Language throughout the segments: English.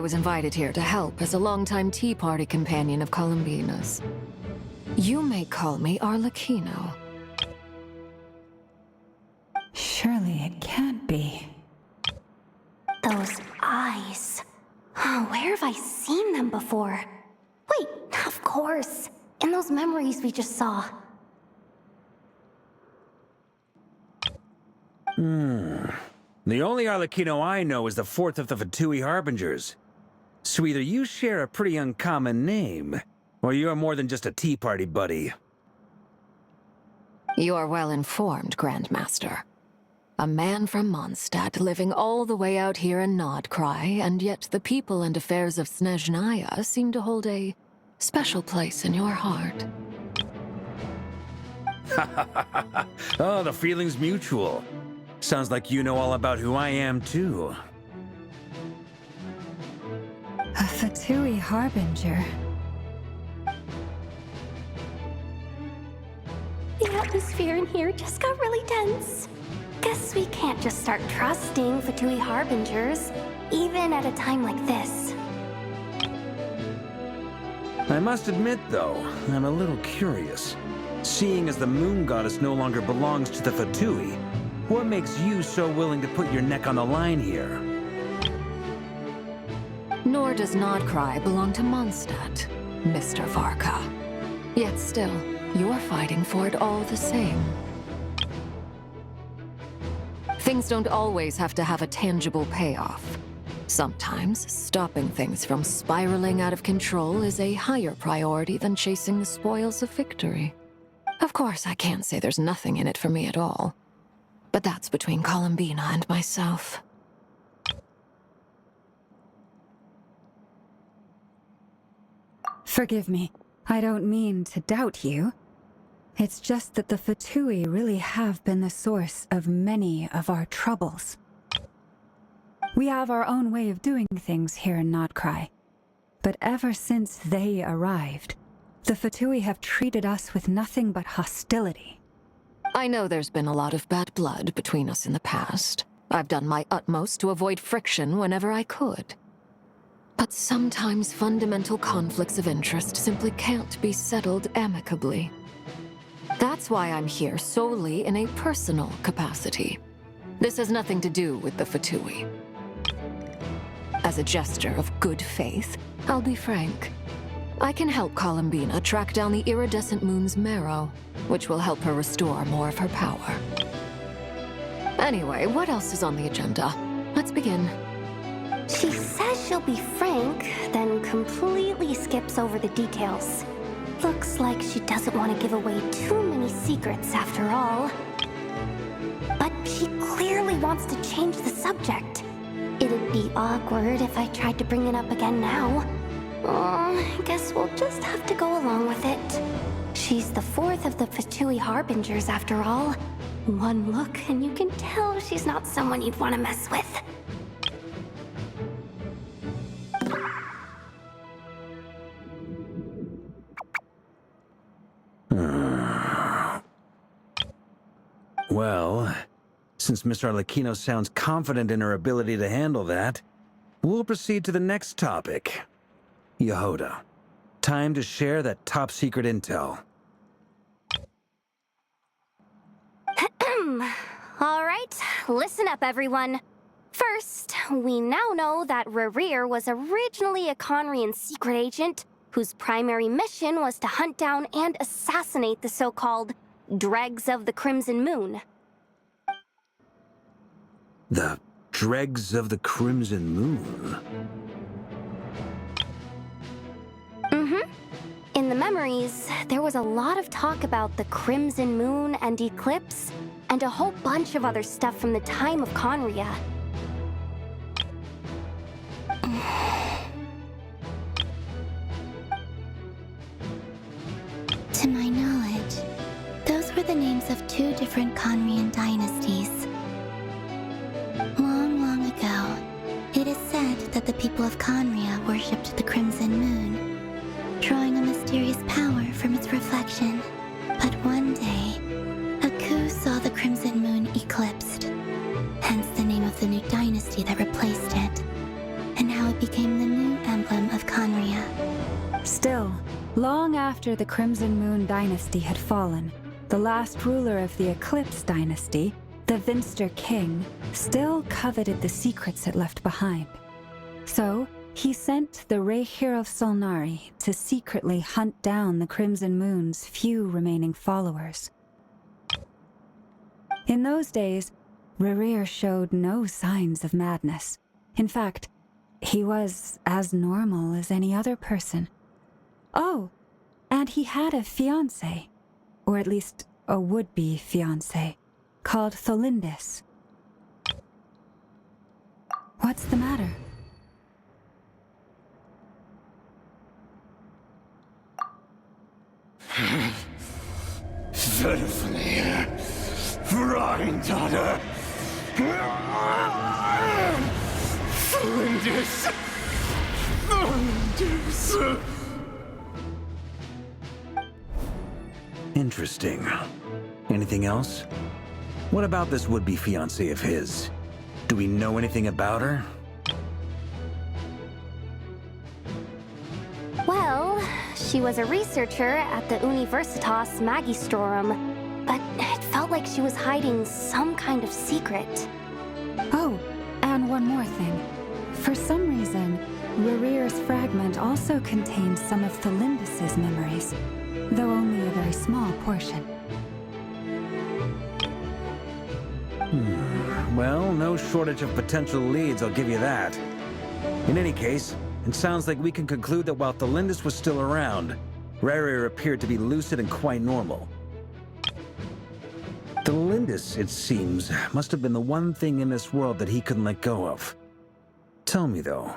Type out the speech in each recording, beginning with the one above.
was invited here to help as a longtime tea party companion of Columbina's. You may call me Arlecchino. Surely it can't be. Those eyes. Oh, where have I seen them before? Wait, of course. In those memories we just saw. The only Arlecchino I know is the fourth of the Fatui Harbingers. So either you share a pretty uncommon name, or you're more than just a tea party buddy. You are well informed, Grandmaster. A man from Mondstadt living all the way out here in Nordkrai, and yet the people and affairs of Snezhnaya seem to hold a special place in your heart. Oh, the feeling's mutual. Sounds like you know all about who I am, too. A Fatui Harbinger. The atmosphere in here just got really tense. Guess we can't just start trusting Fatui Harbingers, even at a time like this. I must admit, though, I'm a little curious. Seeing as the moon goddess no longer belongs to the Fatui, what makes you so willing to put your neck on the line here? Nor does Nordkrai belong to Mondstadt, Mr. Varka. Yet still, you're fighting for it all the same. Things don't always have to have a tangible payoff. Sometimes, stopping things from spiraling out of control is a higher priority than chasing the spoils of victory. Of course, I can't say there's nothing in it for me at all. But that's between Columbina and myself. Forgive me. I don't mean to doubt you. It's just that the Fatui really have been the source of many of our troubles. We have our own way of doing things here in Nordkrai. But ever since they arrived, the Fatui have treated us with nothing but hostility. I know there's been a lot of bad blood between us in the past. I've done my utmost to avoid friction whenever I could. But sometimes fundamental conflicts of interest simply can't be settled amicably. That's why I'm here solely in a personal capacity. This has nothing to do with the Fatui. As a gesture of good faith, I'll be frank. I can help Columbina track down the iridescent moon's marrow, which will help her restore more of her power. Anyway, what else is on the agenda? Let's begin. She says she'll be frank, then completely skips over the details. Looks like she doesn't want to give away too many secrets after all. But she clearly wants to change the subject. It'd be awkward if I tried to bring it up again now. I guess we'll just have to go along with it. She's the fourth of the Fatui Harbingers after all. One look and you can tell she's not someone you'd want to mess with. Well, since Miss Arlecchino sounds confident in her ability to handle that, we'll proceed to the next topic. Yehoda, time to share that top-secret intel. All right, listen up, everyone. First, we now know that Rerir was originally a Conrian secret agent whose primary mission was to hunt down and assassinate the so-called Dregs of the Crimson Moon. The Dregs of the Crimson Moon? In the memories, there was a lot of talk about the Crimson Moon and Eclipse, and a whole bunch of other stuff from the time of Conria. To my knowledge, those were the names of two different Conrian dynasties. Long, long ago, it is said that the people of Conria worshipped the Crimson Moon, drawing a mysterious power from its reflection. But one day, a coup saw the Crimson Moon eclipsed, hence the name of the new dynasty that replaced it, and how it became the new after the Crimson Moon dynasty had fallen, the last ruler of the Eclipse dynasty, the Vinster King, still coveted the secrets it left behind. So, he sent the Rehir of Solnari to secretly hunt down the Crimson Moon's few remaining followers. In those days, Rerir showed no signs of madness. In fact, he was as normal as any other person. Oh, and he had a fiancé, or at least a would-be fiancé, called Tholindis. What's the matter? Verfnir, Freundaughter, Flinders, Flinders. Interesting. Anything else? What about this would-be fiancé of his? Do we know anything about her? Well, she was a researcher at the Universitas Magistrorum, but it felt like she was hiding some kind of secret. Oh, and one more thing. For some reason, Rerir's fragment also contains some of Tholindis' memories, though only a very small portion. Well, no shortage of potential leads, I'll give you that. In any case, it sounds like we can conclude that while Tholindis was still around, Rerir appeared to be lucid and quite normal. Tholindis, it seems, must have been the one thing in this world that he couldn't let go of. Tell me, though,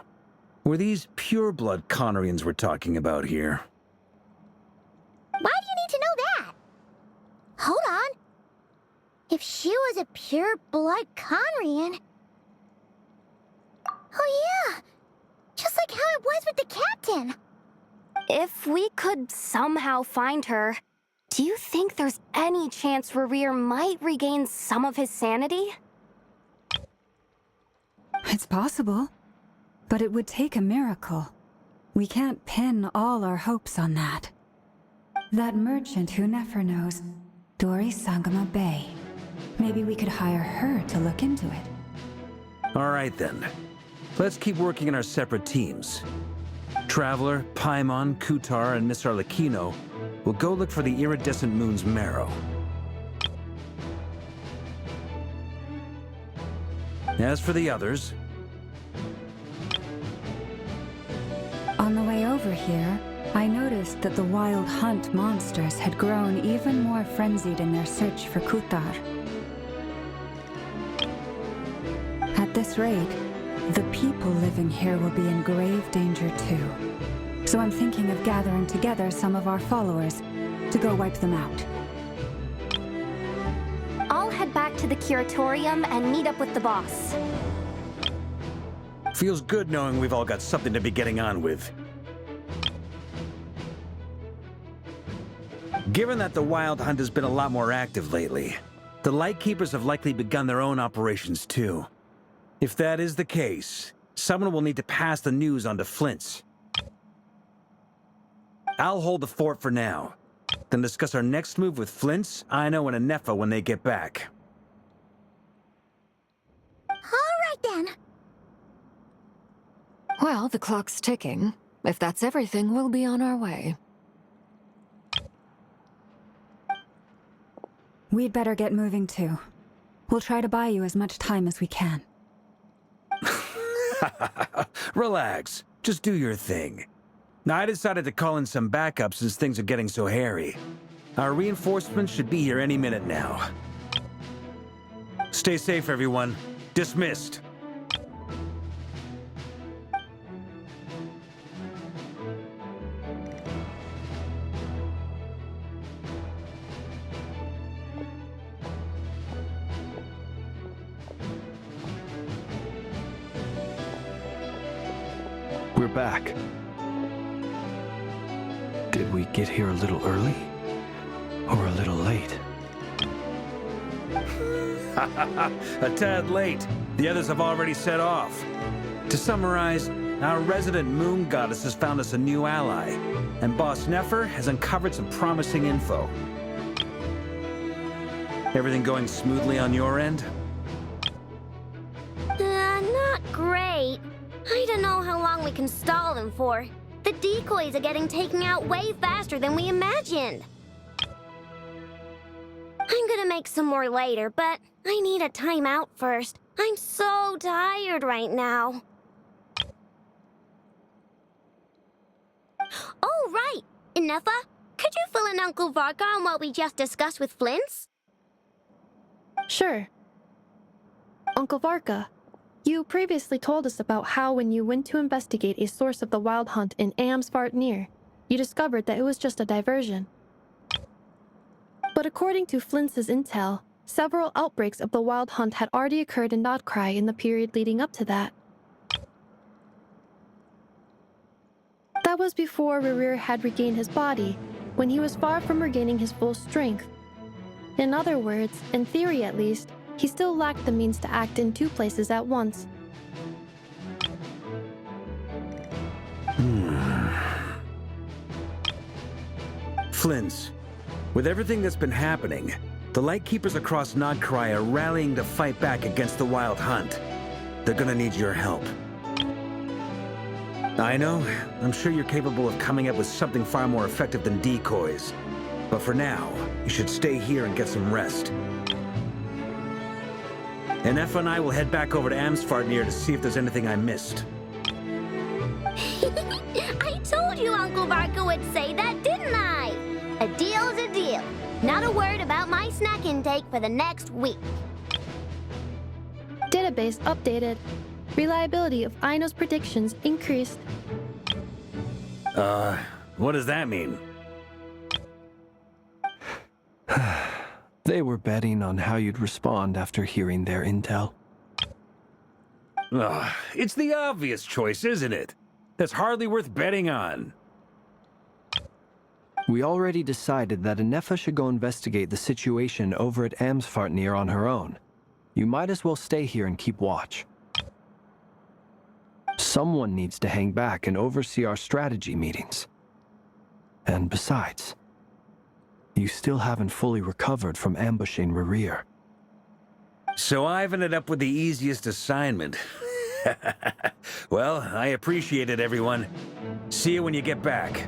were these pure-blood Conorians we're talking about here? Why do you need to know that? Hold on. If she was a pure-blood Conrian... Oh yeah! Just like how it was with the captain! If we could somehow find her, do you think there's any chance Rerir might regain some of his sanity? It's possible, but it would take a miracle. We can't pin all our hopes on that. That merchant who never knows, Dori Sangama Bay. Maybe we could hire her to look into it. All right, then. Let's keep working in our separate teams. Traveler, Paimon, Kutar, and Miss Arlecchino will go look for the iridescent moon's marrow. As for the others... On the way over here, I noticed that the Wild Hunt monsters had grown even more frenzied in their search for Kutar. At this rate, the people living here will be in grave danger too. So I'm thinking of gathering together some of our followers to go wipe them out. I'll head back to the curatorium and meet up with the boss. Feels good knowing we've all got something to be getting on with. Given that the Wild Hunt has been a lot more active lately, the Lightkeepers have likely begun their own operations too. If that is the case, someone will need to pass the news on to Flint's. I'll hold the fort for now, then discuss our next move with Flint's, Aino, and Anefa when they get back. All right then. Well, the clock's ticking. If that's everything, we'll be on our way. We'd better get moving too. We'll try to buy you as much time as we can. Relax. Just do your thing. Now, I decided to call in some backup since things are getting so hairy. Our reinforcements should be here any minute now. Stay safe, everyone. Dismissed. We're back. Did we get here a little early? Or a little late? A tad late. The others have already set off. To summarize, our resident moon goddess has found us a new ally. and Boss Nefer has uncovered some promising info. Everything going smoothly on your end? Not great. I don't know how long we can stall them for. The decoys are getting taken out way faster than we imagined. I'm gonna make some more later, but I need a timeout first. I'm so tired right now. Oh, right! Inefa, could you fill in Uncle Varka on what we just discussed with Flint's? Sure. Uncle Varka, you previously told us about how when you went to investigate a source of the Wild Hunt in Amsvartnir, you discovered that it was just a diversion. But according to Flint's intel, several outbreaks of the Wild Hunt had already occurred in Nodcry in the period leading up to that. That was before Rerir had regained his body, when he was far from regaining his full strength. In other words, in theory at least, he still lacked the means to act in two places at once. Flint's, with everything that's been happening, the Lightkeepers across Nodcry are rallying to fight back against the Wild Hunt. They're gonna need your help. I know, I'm sure you're capable of coming up with something far more effective than decoys. But for now, you should stay here and get some rest. Inefa and I will head back over to Amsvartnir to see if there's anything I missed. I told you Uncle Varka would say that, didn't I? A deal's a deal. Not a word about my snack intake for the next week. Database updated. Reliability of Aino's predictions increased. What does that mean? They were betting on how you'd respond after hearing their intel. It's the obvious choice, isn't it? That's hardly worth betting on. We already decided that Inefa should go investigate the situation over at Amsvartnir on her own. You might as well stay here and keep watch. Someone needs to hang back and oversee our strategy meetings. And besides, you still haven't fully recovered from ambushing Rerir. So I've ended up with the easiest assignment. Well, I appreciate it, everyone. See you when you get back.